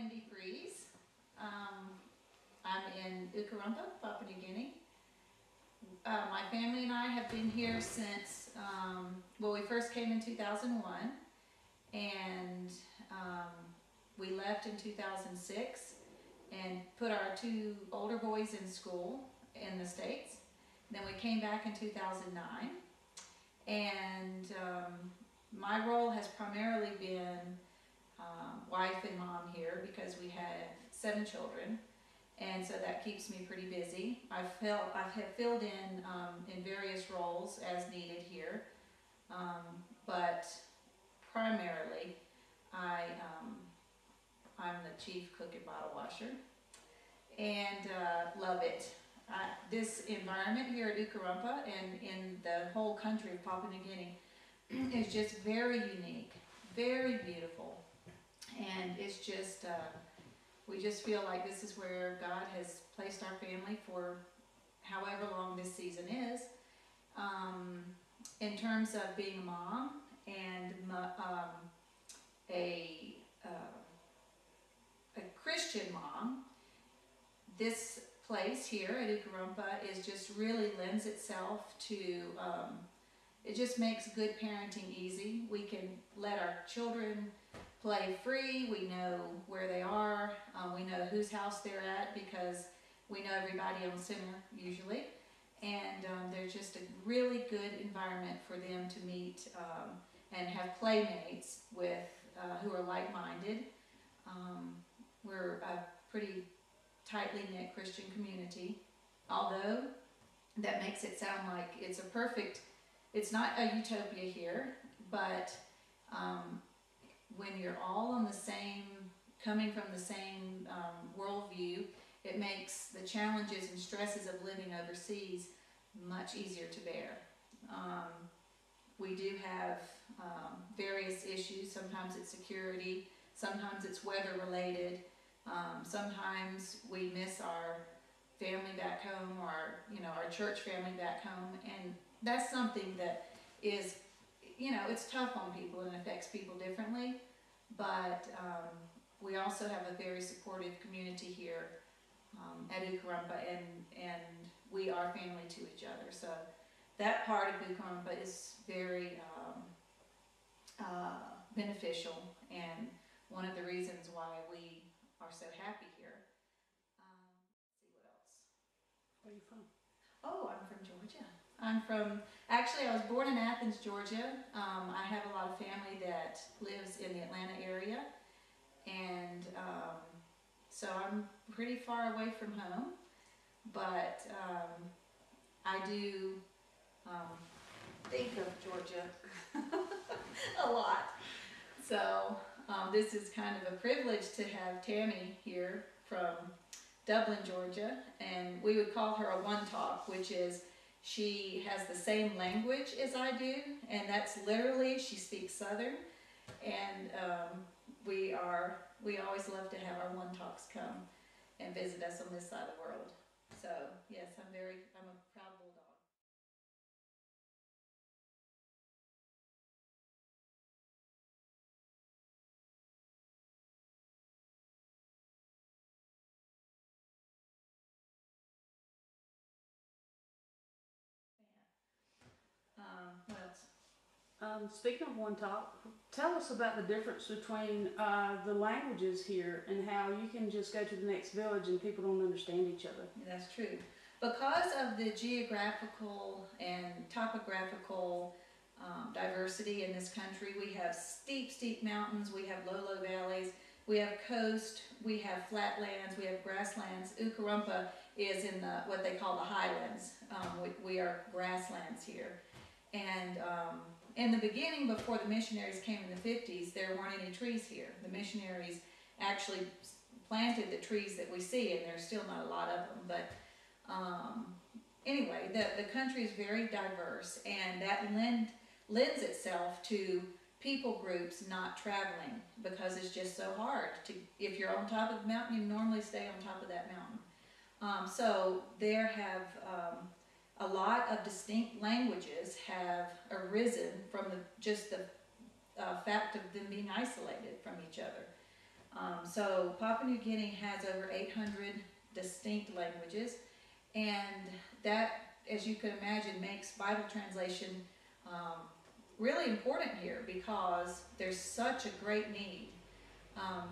Wendy Freeze. I'm in Ukarumpa, Papua New Guinea. My family and I have been here since, well, we first came in 2001, and we left in 2006 and put our two older boys in school in the States. Then we came back in 2009, and my role has primarily been wife and mom here because we have 7 children, and so that keeps me pretty busy. I've filled in various roles as needed here, but primarily I'm the chief cook and bottle washer, and love it. This environment here at Ukarumpa and in the whole country of Papua New Guinea is just very unique, very beautiful, and it's just we just feel like this is where God has placed our family for however long this season is. In terms of being a mom and a Christian mom, this place here at Ukarumpa is just really lends itself to, it just makes good parenting easy. We can let our children play free. We know where they are. We know whose house they're at because we know everybody on center usually. And there's just a really good environment for them to meet and have playmates with who are like-minded. We're a pretty tightly knit Christian community, although that makes it sound like it's a perfect, it's not a utopia here, but when you're all on the same, coming from the same worldview, it makes the challenges and stresses of living overseas much easier to bear. We do have various issues. Sometimes it's security, sometimes it's weather related, sometimes we miss our family back home or our church family back home, and that's something that is, it's tough on people and affects people differently, but we also have a very supportive community here at Ukarumpa, and we are family to each other. So that part of Ukarumpa is very beneficial, and one of the reasons why we are so happy here. Let's see what else. Where are you from? Oh, I'm from Georgia. Actually I was born in Athens, Georgia. I have a lot of family that lives in the Atlanta area, and so I'm pretty far away from home, but I do think of Georgia a lot. So this is kind of a privilege to have Tammy here from Dublin, Georgia, and we would call her a one-talk, which is she has the same language as I do, and that's literally, she speaks Southern, and we always love to have our one-talks come and visit us on this side of the world. So yes, I'm a proud bulldog. What else? Speaking of one talk, tell us about the difference between the languages here and how you can just go to the next village and people don't understand each other. That's true. Because of the geographical and topographical diversity in this country, we have steep mountains, we have low valleys, we have coast, we have flatlands, we have grasslands. Ukarumpa is in what they call the highlands. We are grasslands here. And in the beginning, before the missionaries came in the 50s, there weren't any trees here. The missionaries actually planted the trees that we see, and there's still not a lot of them. But anyway, the country is very diverse, and that lends itself to people groups not traveling because it's just so hard to, if you're on top of the mountain, you normally stay on top of that mountain. So there have a lot of distinct languages have arisen from just the fact of them being isolated from each other. So Papua New Guinea has over 800 distinct languages, and that, as you can imagine, makes Bible translation really important here because there's such a great need.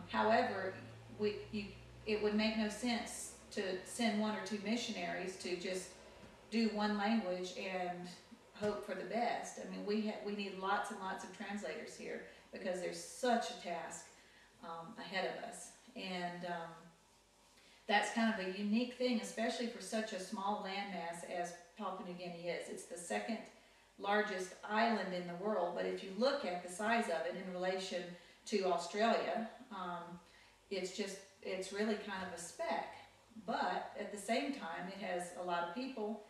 However, it would make no sense to send one or two missionaries to just do one language and hope for the best. I mean, we need lots and lots of translators here because there's such a task ahead of us. And that's kind of a unique thing, especially for such a small landmass as Papua New Guinea is. It's the second largest island in the world, but if you look at the size of it in relation to Australia, it's really kind of a speck. But at the same time, it has a lot of people,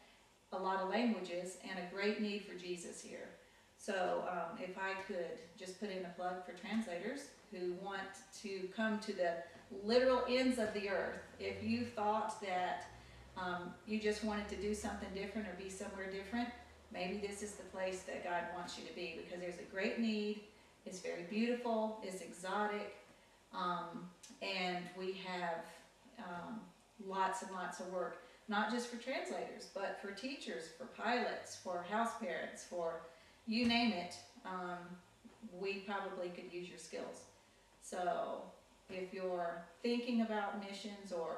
a lot of languages, and a great need for Jesus here. So if I could just put in a plug for translators who want to come to the literal ends of the earth. If you thought that you just wanted to do something different or be somewhere different, maybe this is the place that God wants you to be, because there's a great need. It's very beautiful, it's exotic, and we have lots and lots of work, not just for translators, but for teachers, for pilots, for house parents, for you name it. We probably could use your skills. So if you're thinking about missions, or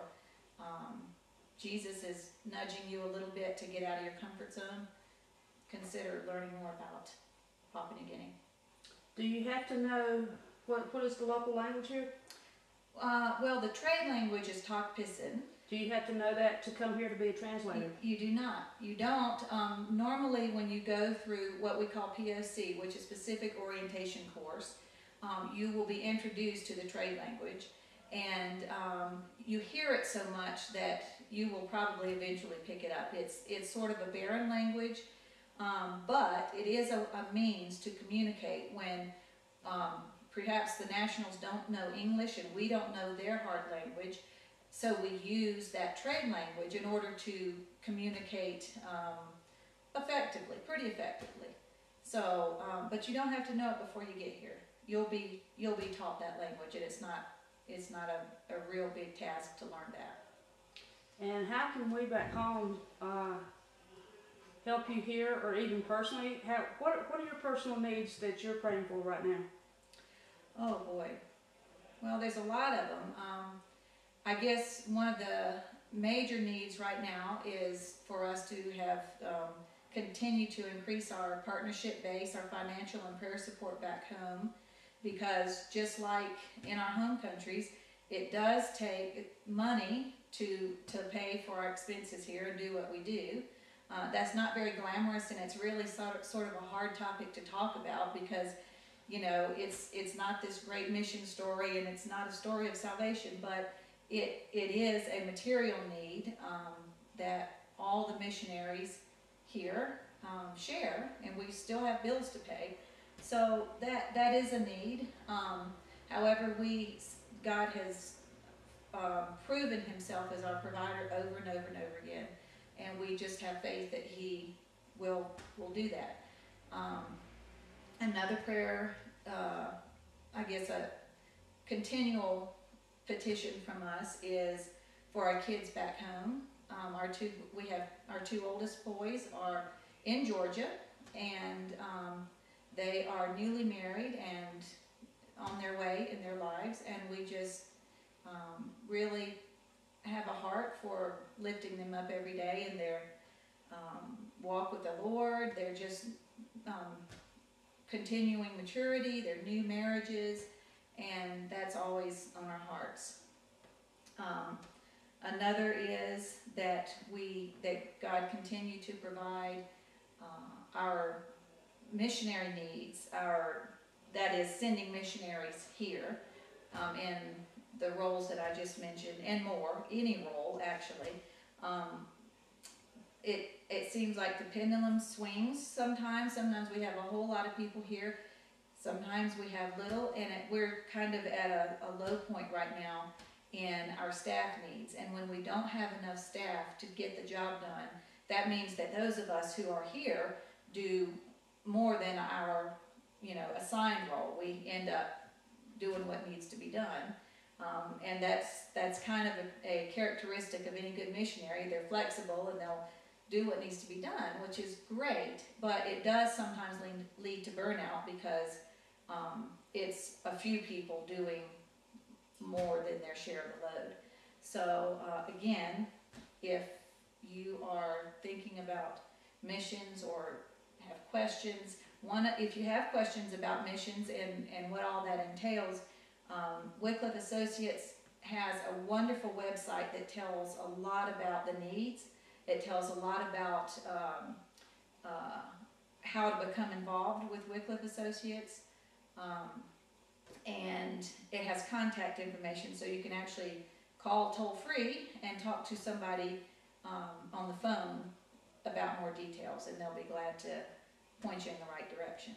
Jesus is nudging you a little bit to get out of your comfort zone, consider learning more about Papua New Guinea. Do you have to know what is the local language here? Well, the trade language is Tok Pisin. Do you have to know that to come here to be a translator? You do not. You don't. Normally when you go through what we call pt6, which is Pacific Orientation Course, you will be introduced to the trade language, and you hear it so much that you will probably eventually pick it up. It's sort of a barren language, but it is a means to communicate when perhaps the nationals don't know English and we don't know their heart language. So we use that trade language in order to communicate effectively, pretty effectively. So, but you don't have to know it before you get here. You'll be taught that language, and it's not a real big task to learn that. And how can we back home help you here, or even personally? What are your personal needs that you're praying for right now? Oh boy, well, there's a lot of them. I guess one of the major needs right now is for us to have continue to increase our partnership base, our financial and prayer support back home, because just like in our home countries, it does take money to pay for our expenses here and do what we do. That's not very glamorous, and it's really sort of a hard topic to talk about, because you know it's not this great mission story, and it's not a story of salvation, but it is a material need that all the missionaries here share, and we still have bills to pay. So that is a need. However, God has proven himself as our provider over and over and over again, and we just have faith that he will do that. Another prayer, I guess a continual petition from us, is for our kids back home. We have our two oldest boys are in Georgia, and they are newly married and on their way in their lives, and we just really have a heart for lifting them up every day in their walk with the Lord. They're just continuing maturity, their new marriages, and that's always on our hearts. Another is that God continue to provide our missionary needs, that is sending missionaries here in the roles that I just mentioned, and more, any role actually. It seems like the pendulum swings sometimes. Sometimes we have a whole lot of people here, sometimes we have little, and we're kind of at a low point right now in our staff needs. And when we don't have enough staff to get the job done, that means that those of us who are here do more than our assigned role. We end up doing what needs to be done. And that's kind of a characteristic of any good missionary. They're flexible and they'll do what needs to be done, which is great, but it does sometimes lead to burnout because it's a few people doing more than their share of the load. So again, if you are thinking about missions or have questions, if you have questions about missions and what all that entails, Wycliffe Associates has a wonderful website that tells a lot about the needs. It tells a lot about how to become involved with Wycliffe Associates, and it has contact information, so you can actually call toll free and talk to somebody on the phone about more details, and they'll be glad to point you in the right direction.